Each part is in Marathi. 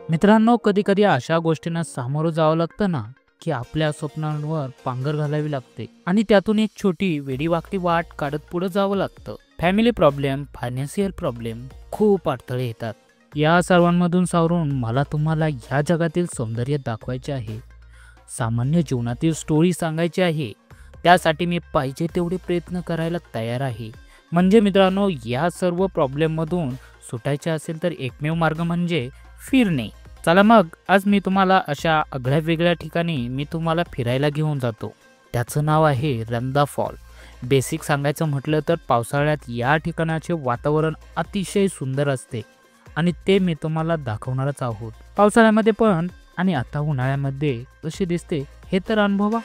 मित्रांनो, कधी कधी अशा गोष्टींना सामोरं जावं लागतं ना, की आपल्या स्वप्नांवर पांघर घालावी लागते आणि त्यातून एक छोटी वेडीवाकडी वाट काढत पुढे जावं लागतं. फॅमिली प्रॉब्लेम, फायनान्शियल प्रॉब्लेम, खूप अडथळे येतात. या सर्वांमधून सावरून मला तुम्हाला या जगातील सौंदर्य दाखवायचे आहे, सामान्य जीवनातील स्टोरी सांगायची आहे. त्यासाठी मी पाहिजे तेवढे प्रयत्न करायला तयार आहे. म्हणजे मित्रांनो, या सर्व प्रॉब्लेममधून सुटायचे असेल तर एकमेव मार्ग म्हणजे फिरणे. चला मग, आज मी तुम्हाला अशा आगळ्या वेगळ्या ठिकाणी मी तुम्हाला फिरायला घेऊन जातो. त्याचं नाव आहे रंधा फॉल. बेसिक सांगायचं म्हटलं तर पावसाळ्यात या ठिकाणाचे वातावरण अतिशय सुंदर असते आणि ते मी तुम्हाला दाखवणारच आहोत. पावसाळ्यामध्ये पण आणि आता उन्हाळ्यामध्ये कशी दिसते हे तर अनुभवा.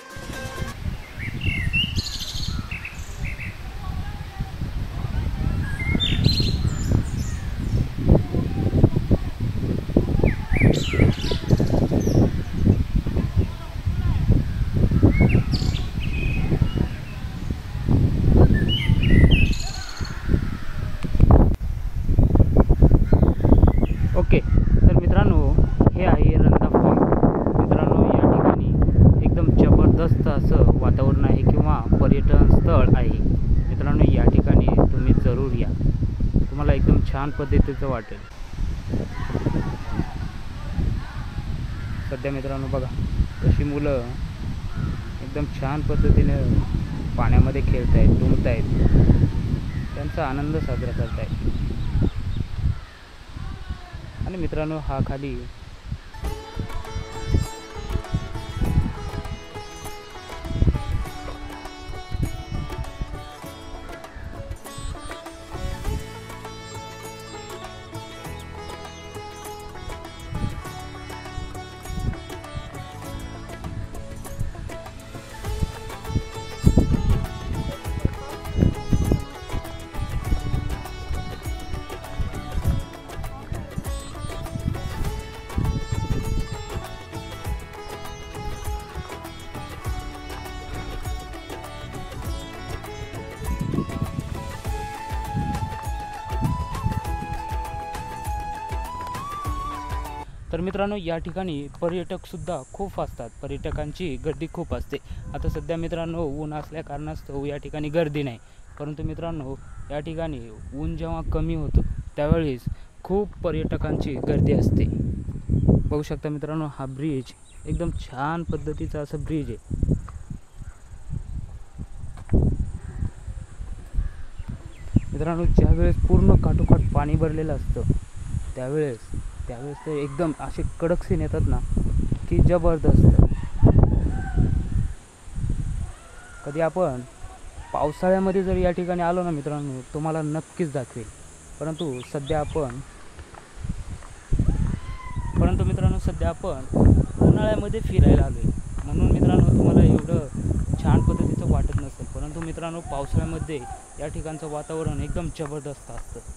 ओके, तर मित्रांनो, हे आहे रंधा फॉल. मित्रांनो, या ठिकाणी एकदम जबरदस्त असं वातावरण आहे किंवा पर्यटन स्थळ आहे. मित्रांनो, या ठिकाणी तुम्ही जरूर या, तुम्हाला एकदम छान पद्धतीचं वाटेल. सध्या मित्रांनो बघा, कशी मुलं एकदम छान पद्धतीने पाण्यामध्ये खेळत आहेत, डुंबत आहेत, त्यांचा आनंद साजरा करत आहेत. आणि मित्रांनो, हा खाली तर मित्रांनो, या ठिकाणी पर्यटकसुद्धा खूप असतात. पर्यटकांची गर्दी खूप असते. आता सध्या मित्रांनो ऊन असल्या कारणास्तव या ठिकाणी गर्दी नाही. परंतु मित्रांनो, या ठिकाणी ऊन जेव्हा कमी होतं त्यावेळेस खूप पर्यटकांची गर्दी असते. बघू शकता मित्रांनो, हा ब्रिज एकदम छान पद्धतीचा असा ब्रिज आहे. मित्रांनो, ज्यावेळेस पूर्ण काठोकाठ पाणी भरलेलं असतं त्यावेळेस ते एकदम असे कडक सीन येतात ना, की जबरदस्त. कधी आपण पावसाळ्यामध्ये जर या ठिकाणी आलो ना मित्रांनो, तुम्हाला नक्कीच दाखवेल. परंतु मित्रांनो, सध्या आपण उन्हाळ्यामध्ये फिरायला आलो आहे, म्हणून मित्रांनो तुम्हाला एवढं छान पद्धतीचं वाटत नसेल. परंतु मित्रांनो, पावसाळ्यामध्ये या ठिकाणचं वातावरण एकदम जबरदस्त असतं.